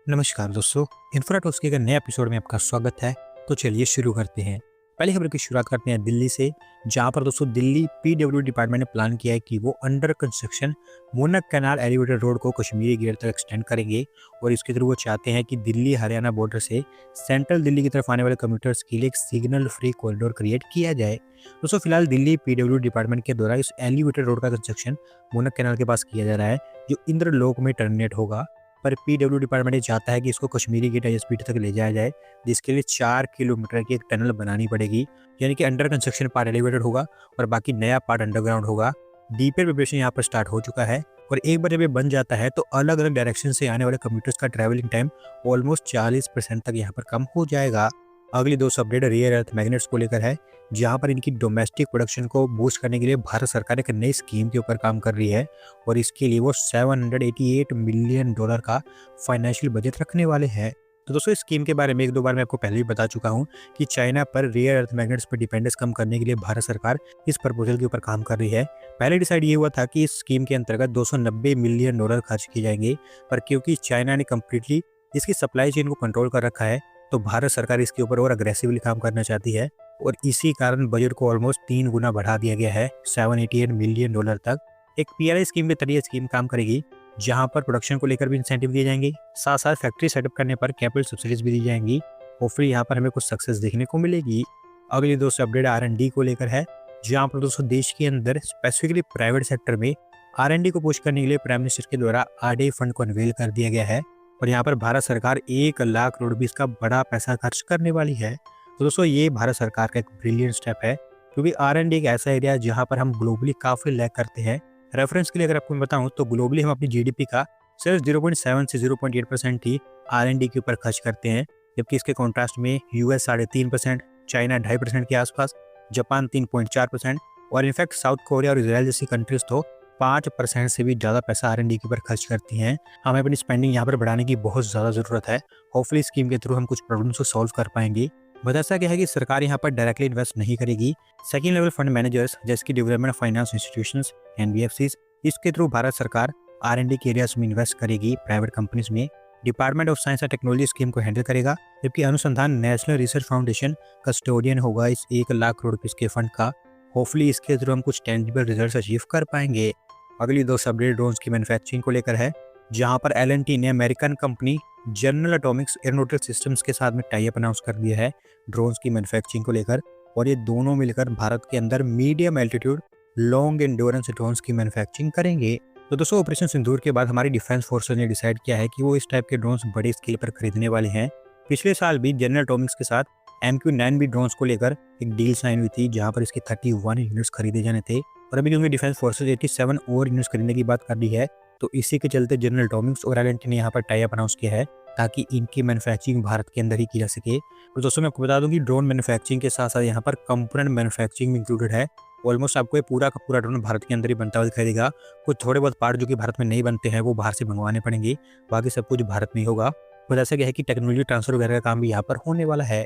नमस्कार दोस्तों, इन्फ्राटॉक्स के एक नए एपिसोड में आपका स्वागत है। तो चलिए शुरू करते हैं। पहली खबर की शुरुआत करते हैं दिल्ली से, जहां पर दोस्तों दिल्ली पीडब्ल्यू डिपार्टमेंट ने प्लान किया है कि वो under construction Moonak canal elevated road को कश्मीरी गेट तक एक्सटेंड करेंगे और इसके थ्रू वो चाहते हैं कि दिल्ली हरियाणा बॉर्डर से सेंट्रल दिल्ली की तरफ आने वाले कम्यूटर्स के लिए एक सिग्नल फ्री कॉरिडोर क्रिएट किया जाए। दोस्तों फिलहाल दिल्ली पीडब्ल्यू डिपार्टमेंट के द्वारा इस एलिवेटेड रोड का कंस्ट्रक्शन मूनक कैनाल के पास किया जा रहा है, जो इंद्रलोक में टर्मिनेट होगा। पर पीडब्ल्यू डिपार्टमेंट ये चाहता है कि इसको कश्मीरी गेट आईएसपीटी तक ले जाया जाए, जिसके लिए 4 किलोमीटर की एक टनल बनानी पड़ेगी। यानी कि अंडर कंस्ट्रक्शन पार्ट एलिवेटेड होगा और बाकी नया पार्ट अंडरग्राउंड होगा। डीपीआर प्रिपरेशन यहाँ पर स्टार्ट हो चुका है और एक बार जब ये बन जाता है तो अलग अलग डायरेक्शन से आने वाले कम्यूटर्स का ट्रैवलिंग टाइम ऑलमोस्ट 40% तक यहाँ पर कम हो जाएगा। अगली दो अपडेट रियर अर्थ मैग्नेट्स को लेकर है, जहां पर इनकी डोमेस्टिक प्रोडक्शन को बूस्ट करने के लिए भारत सरकार एक नई स्कीम के ऊपर काम कर रही है और इसके लिए वो $788 मिलियन का फाइनेंशियल बजट रखने वाले हैं। तो दोस्तों इस स्कीम के बारे में एक दो बार मैं आपको पहले भी बता चुका हूं कि चाइना पर रियर अर्थ मैग्नेट्स पर डिपेंडेंस कम करने के लिए भारत सरकार इस प्रपोजल के ऊपर काम कर रही है। पहले डिसाइड ये हुआ था कि इस स्कीम के अंतर्गत $290 मिलियन खर्च किए जाएंगे, पर क्योंकि चाइना ने कम्प्लीटली इसकी सप्लाई चेन को कंट्रोल कर रखा है तो भारत सरकार इसके ऊपर और अग्रेसिवली काम करना चाहती है और इसी कारण बजट को ऑलमोस्ट 3 गुना बढ़ा दिया गया है $788 मिलियन तक। एक पीएलआई स्कीम के तरीके स्कीम काम करेगी, जहां पर प्रोडक्शन को लेकर भी इंसेंटिव दिए जाएंगे, साथ साथ फैक्ट्री सेटअप करने पर कैपिटल सब्सिडीज भी दी जाएंगी और फिर यहाँ पर हमें कुछ सक्सेस देखने को मिलेगी। अगली दोस्तों अपडेट R&D को लेकर है, जहाँ पर दोस्तों देश के अंदर स्पेसिफिकली प्राइवेट सेक्टर में R&D को पुश करने के लिए प्राइम मिनिस्टर के द्वारा RDI फंड को अनवेल कर दिया गया है और यहाँ पर भारत सरकार 1 लाख करोड़ भी इसका बड़ा पैसा खर्च करने वाली है। तो दोस्तों ये भारत सरकार का एक ब्रिलियंट स्टेप है, क्योंकि R&D एक ऐसा एरिया है जहाँ पर हम ग्लोबली काफ़ी लैग करते हैं। रेफरेंस के लिए अगर आपको मैं बताऊँ तो ग्लोबली हम अपनी जीडीपी का सिर्फ 0.7 से 0.8% ही R&D के ऊपर खर्च करते हैं, जबकि इसके कॉन्ट्रास्ट में यूएस 3.5%, चाइना 2.5% के आसपास, जापान 3.4% और इनफैक्ट साउथ कोरिया और इसराइल जैसी कंट्रीज तो 5% से भी ज़्यादा पैसा R&D के ऊपर खर्च करती हैं। हमें अपनी स्पेंडिंग यहाँ पर बढ़ाने की बहुत ज़्यादा ज़रूरत है। होपफुली स्कीम के थ्रू हम कुछ प्रॉब्लम्स को सॉल्व कर पाएंगे। बट ऐसा क्या है कि सरकार यहाँ पर डायरेक्टली इन्वेस्ट नहीं करेगी। सेकंड लेवल फंड मैनेजर्स जैसे कि डेवलपमेंट फाइनेंस इंस्टीट्यूशंस NBFCs, इसके थ्रू भारत सरकार R&D के एरियाज में इन्वेस्ट करेगी प्राइवेट कंपनीज में। Department of science and technology scheme को हैंडल करेगा, जबकि अनुसंधान नेशनल रिसर्च फाउंडेशन कस्टोडियन होगा इस 1 लाख करोड़ के फंड का। होपफुली इसके थ्रू हम कुछ टेंजिबल रिजल्ट अचीव कर पाएंगे। अगली दो अपडेट ड्रोन्स की मैन्युफैक्चरिंग को लेकर है, जहां पर L&T ने American company general Atomics aeronautics systems के साथ में टाई अप अनाउंस कर दिया है ड्रोन्स की मैन्युफैक्चरिंग को लेकर, और ये दोनों मिलकर भारत के अंदर medium altitude long endurance drones की मैन्युफैक्चरिंग करेंगे। तो दोस्तों ऑपरेशन सिंदूर के बाद हमारी डिफेंस फोर्सेज ने डिसाइड किया है कि वो इस टाइप के ड्रोन्स बड़े स्केल पर खरीदने वाले हैं। पिछले साल भी जनरल एटॉमिक्स के साथ MQ-9 भी ड्रोन्स को लेकर एक डील साइन हुई थी, जहां पर इसके 31 यूनिट्स खरीदे जाने थे और अभी क्योंकि डिफेंस फोर्सेज 87 और यूनिट्स खरीदने की बात कर रही है, तो इसी के चलते जनरल एटॉमिक्स और L&T ने यहाँ पर टाई अप अनाउंस किया है ताकि इनकी मैन्युफैक्चरिंग भारत के अंदर ही की जा सके। तो दोस्तों मैं आपको बता दूं कि ड्रोन मैन्युफैक्चरिंग के साथ साथ यहाँ पर कंपोनेंट मैन्युफैक्चरिंग भी इंक्लूडेड है। ऑलमोस्ट आपको ये पूरा का पूरा ड्रोन भारत के अंदर ही बनता हुआ दिखाई देगा। कुछ थोड़े बहुत पार्ट जो कि भारत में नहीं बनते हैं वो बाहर से मंगवाने पड़ेंगे, बाकी सब कुछ भारत में ही होगा। बट ऐसा क्या है कि टेक्नोलॉजी ट्रांसफर वगैरह का काम भी यहाँ पर होने वाला है।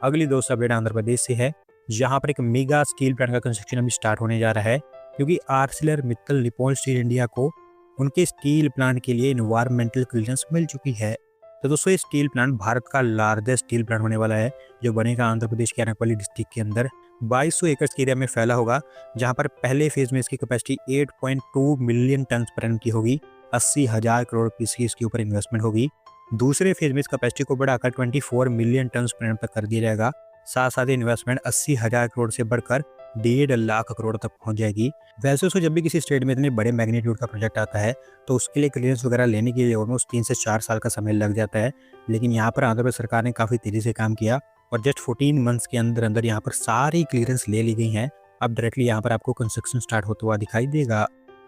अगली दोस्त अपडेट आंध्र प्रदेश से है, जहाँ पर एक मेगा स्टील प्लांट का कंस्ट्रक्शन अभी स्टार्ट होने जा रहा है, क्योंकि ArcelorMittal निप्पॉन स्टील इंडिया को उनके स्टील प्लांट के लिए एनवायरमेंटल क्लियरेंस मिल चुकी है। तो दोस्तों ये स्टील प्लांट भारत का लार्जेस्ट स्टील प्लांट होने वाला है, जो बनेगा आंध्र प्रदेश के अनाकपल्ली डिस्ट्रिक्ट के अंदर 2200 एकड़ के एरिया में फैला होगा, जहां पर पहले फेज में इसकी capacity 8.2 million ton per annum की होगी। 80,000 करोड़ रुपये की इसके ऊपर इन्वेस्टमेंट होगी। दूसरे फेज में इस कैपेसिटी को बढ़ाकर 24 मिलियन टन पर एनम तक कर दिया जाएगा। साथ साथ इन्वेस्टमेंट 80,000 करोड़ से बढ़कर 1.5 लाख करोड़ तक पहुंच जाएगी। वैसे उसको जब भी किसी स्टेट में इतने बड़े मैग्नीट्यूड का प्रोजेक्ट आता है तो उसके लिए क्लियरेंस वगैरह लेने के लिए ऑलमोस्ट 3 से 4 साल का समय लग जाता है, लेकिन यहाँ पर आंध्र प्रदेश सरकार ने काफ़ी तेज़ी से काम किया और जस्ट 14 मंथ्स के अंदर अंदर यहाँ पर सारी क्लियरेंस ले ली गई हैं। अब डायरेक्टली यहाँ पर आपको कंस्ट्रक्शन स्टार्ट होता हुआ दिखाई देगा।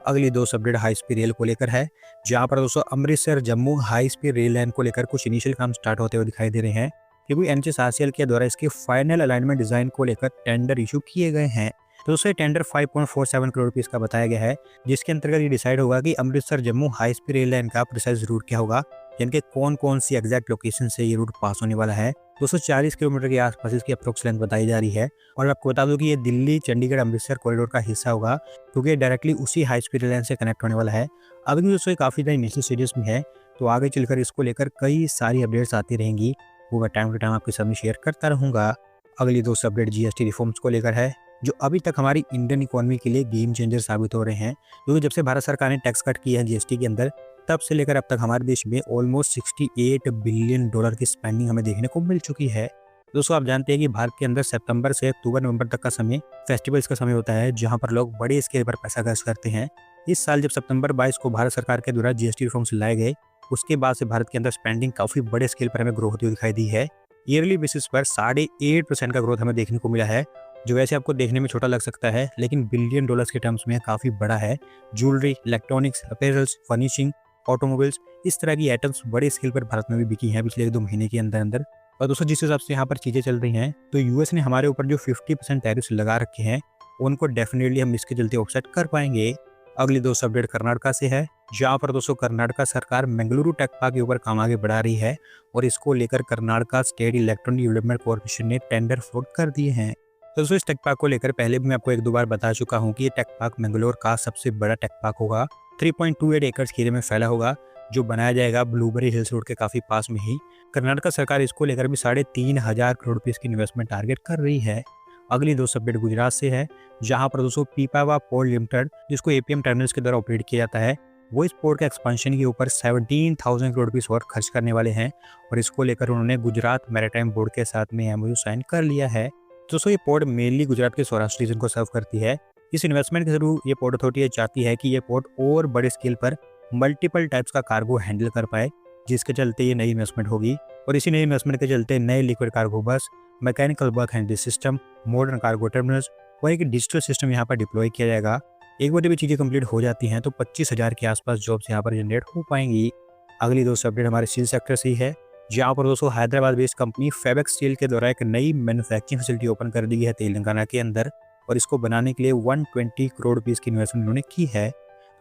अगली दो अपडेट हाई स्पीड रेल को लेकर है, जहाँ पर दोस्तों Amritsar Jammu high speed rail line को लेकर कुछ इनिशियल काम स्टार्ट होते हुए दिखाई दे रहे हैं, क्योंकि NHAICL के द्वारा इसके फाइनल अलाइनमेंट डिजाइन को लेकर टेंडर इशू किए गए हैं। तो दोस्तों टेंडर 5.47 करोड़ रुपये का बताया गया है, जिसके अंतर्गत ये डिसाइड होगा कि Amritsar Jammu high speed rail line का प्रिसाइज रूट क्या होगा, यानी कि कौन कौन सी एग्जैक्ट लोकेशन से ये रूट पास होने वाला है। 240 किलोमीटर के आसपास इसकी अप्रोक्स लेंथ बताई जा रही है और आपको बता दूं कि ये दिल्ली चंडीगढ़ अमृतसर कॉरिडोर का हिस्सा होगा, क्योंकि डायरेक्टली उसी हाई स्पीड रेल लाइन से कनेक्ट होने वाला है। अभी दोस्तों काफ़ी ज़्यादा इनिशियल स्टेजेस में है, तो आगे चलकर इसको लेकर कई सारी अपडेट्स आती रहेंगी, वो मैं टाइम टू टाइम आपके सामने शेयर करता रहूँगा। अगली दोस्त अपडेट जीएसटी रिफॉर्म्स को लेकर है, जो अभी तक हमारी इंडियन इकोनॉमी के लिए गेम चेंजर साबित हो रहे हैं, क्योंकि जब से भारत सरकार ने टैक्स कट किया है जीएसटी के अंदर, तब से लेकर अब तक हमारे देश में ऑलमोस्ट 68 बिलियन डॉलर की स्पेंडिंग हमें देखने को मिल चुकी है। दोस्तों आप जानते हैं कि भारत के अंदर सितंबर से अक्टूबर नवंबर तक का समय फेस्टिवल्स का समय होता है, जहां पर लोग बड़े स्केल पर पैसा खर्च करते हैं। इस साल जब सितंबर 22 को भारत सरकार के द्वारा जीएसटी रिफॉर्म्स लाए गए, उसके बाद से भारत के अंदर स्पेंडिंग काफी बड़े स्केल पर हमें ग्रो होती हुई दिखाई दी है। ईयरली बेसिस पर 8.5% का ग्रोथ हमें देखने को मिला है, जो वैसे आपको देखने में छोटा लग सकता है, लेकिन बिलियन डॉलर्स के टर्म्स में काफी बड़ा है। Jewellery, electronics, apparels, furnishing, automobiles, इस तरह की आइटम्स बड़े स्केल पर भारत में भी बिकी हैं पिछले 1-2 महीने के अंदर अंदर। और दोस्तों जिस हिसाब से यहाँ पर चीज़ें चल रही हैं, तो यूएस ने हमारे ऊपर जो 50% टैरिफ्स लगा रखे हैं, उनको डेफिनेटली हम इसके चलते ऑफसेट कर पाएंगे। अगली दोस्त अपडेट कर्नाटका से है, जहाँ पर दोस्तों कर्नाटका सरकार मंगलुरु टेक पार्क के ऊपर काम आगे बढ़ा रही है, और इसको लेकर Karnataka state electronic development corporation ने टेंडर फ्लोट कर दिए हैं। तो दोस्तों इस टेक पार्क को लेकर पहले भी मैं आपको 1-2 बार बता चुका हूँ कि ये टेक पार्क मंगलोर का सबसे बड़ा टेक पार्क होगा। 3.28 एकड़ एरिया में फैला होगा, जो बनाया जाएगा ब्लूबेरी हिल्स रोड के काफी पास में ही। कर्नाटक सरकार इसको लेकर भी 3,500 करोड़ रुपए की इन्वेस्टमेंट टारगेट कर रही है। अगली दोस्त अपडेट गुजरात से है, जहां पर दोस्तों पीपावाव पोर्ट लिमिटेड, जिसको एपीएम टर्मिनल्स के द्वारा ऑपरेट किया जाता है, वो इस पोर्ट के एक्सपेंशन के ऊपर 17,000 करोड़ रुपए और खर्च करने वाले हैं, और इसको लेकर उन्होंने गुजरात मैरीटाइम बोर्ड के साथ में एमओयू साइन कर लिया है। दोस्तों ये पोर्ट मेनली गुजरात के सौराष्ट्र रीजन को सर्व करती है। इस इन्वेस्टमेंट के थ्रू ये पोर्ट अथॉरिटी चाहती है कि ये पोर्ट और बड़े स्केल पर मल्टीपल टाइप्स का कार्गो हैंडल कर पाए, जिसके चलते ये नई इन्वेस्टमेंट होगी। और इसी नई इन्वेस्टमेंट के चलते नए लिक्विड कार्गो बस, mechanical bulk handling system, modern cargo terminals और एक डिजिटल सिस्टम यहाँ पर डिप्लॉय किया जाएगा। एक बार भी चीज़ें कंप्लीट हो जाती हैं तो 25,000 के आसपास जॉब्स यहाँ पर जनरेट हो पाएंगी। अगली दोस्त अपडेट हमारे स्टील सेक्टर से ही है, जहाँ पर दोस्तों हैदराबाद बेस्ड कंपनी फैबेक्स स्टील के द्वारा एक नई मैन्युफैक्चरिंग फैसिलिटी ओपन कर दी है तेलंगाना के अंदर, और इसको बनाने के लिए 120 करोड़ रुपीज़ की इन्वेस्टमेंट उन्होंने की है।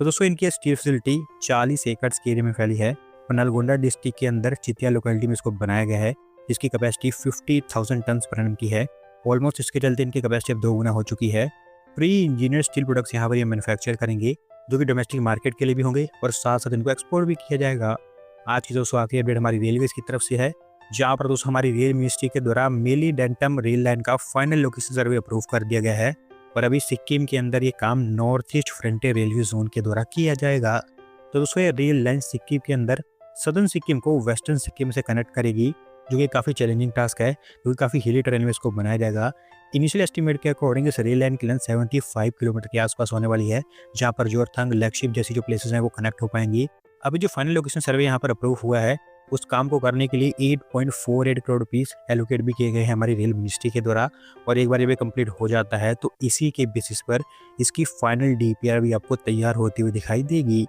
तो दोस्तों इनकी स्टील फैसिलिटी 40 एकड़ के एरिया में फैली है, और नलगोंडा डिस्ट्रिक्ट के अंदर चितिया लोकेलिटी में इसको बनाया गया है, जिसकी कैपेसिटी 50,000 टन पर एनम की है। ऑलमोस्ट इसके चलते इनकी कैपेसिटी अब 2 गुना हो चुकी है। प्री इंजीनियर स्टील प्रोडक्ट्स यहाँ पर ये मैन्युफैक्चर करेंगे, जो कि डोमेस्टिक मार्केट के लिए भी होंगे और साथ साथ इनको एक्सपोर्ट भी किया जाएगा। आज की दोस्तों आखिरी अपडेट हमारी रेलवेज की तरफ से है, जहाँ पर दोस्तों हमारी रेल मिनिस्ट्री के द्वारा मेली डेंटम रेल लाइन का फाइनल लोकेशन सर्वे अप्रूव कर दिया गया है, और अभी सिक्किम के अंदर ये काम north east frontier railway zone के द्वारा किया जाएगा। तो दोस्तों ये रेल लाइन सिक्किम के अंदर सदर्न सिक्किम को वेस्टर्न सिक्किम से कनेक्ट करेगी, जो कि काफ़ी चैलेंजिंग टास्क है, क्योंकि काफ़ी हिली टेरेन में इसको बनाया जाएगा। इनिशियल एस्टीमेट के अकॉर्डिंग इस रेल लाइन की लेंथ 75 किलोमीटर के आसपास होने वाली है, जहाँ पर जोरथांग, लेगशिप जैसी जो प्लेसेस हैं वो कनेक्ट हो पाएंगी। अभी जो फाइनल लोकेशन सर्वे यहाँ पर अप्रूव हुआ है, उस काम को करने के लिए 8.48 करोड़ रुपीज़ एलोकेट भी किए गए हैं हमारी रेल मिनिस्ट्री के द्वारा, और एक बार ये भी कंप्लीट हो जाता है तो इसी के बेसिस पर इसकी फाइनल डीपीआर भी आपको तैयार होती हुई दिखाई देगी।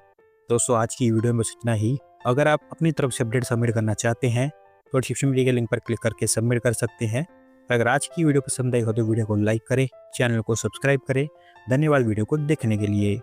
दोस्तों आज की वीडियो में बस इतना ही। अगर आप अपनी तरफ से अपडेट सबमिट करना चाहते हैं तो डिस्क्रिप्शन वीडियो के लिंक पर क्लिक करके सबमिट कर सकते हैं। अगर आज की वीडियो पसंद आई हो तो वीडियो को लाइक करें, चैनल को सब्सक्राइब करें। धन्यवाद वीडियो को देखने के लिए।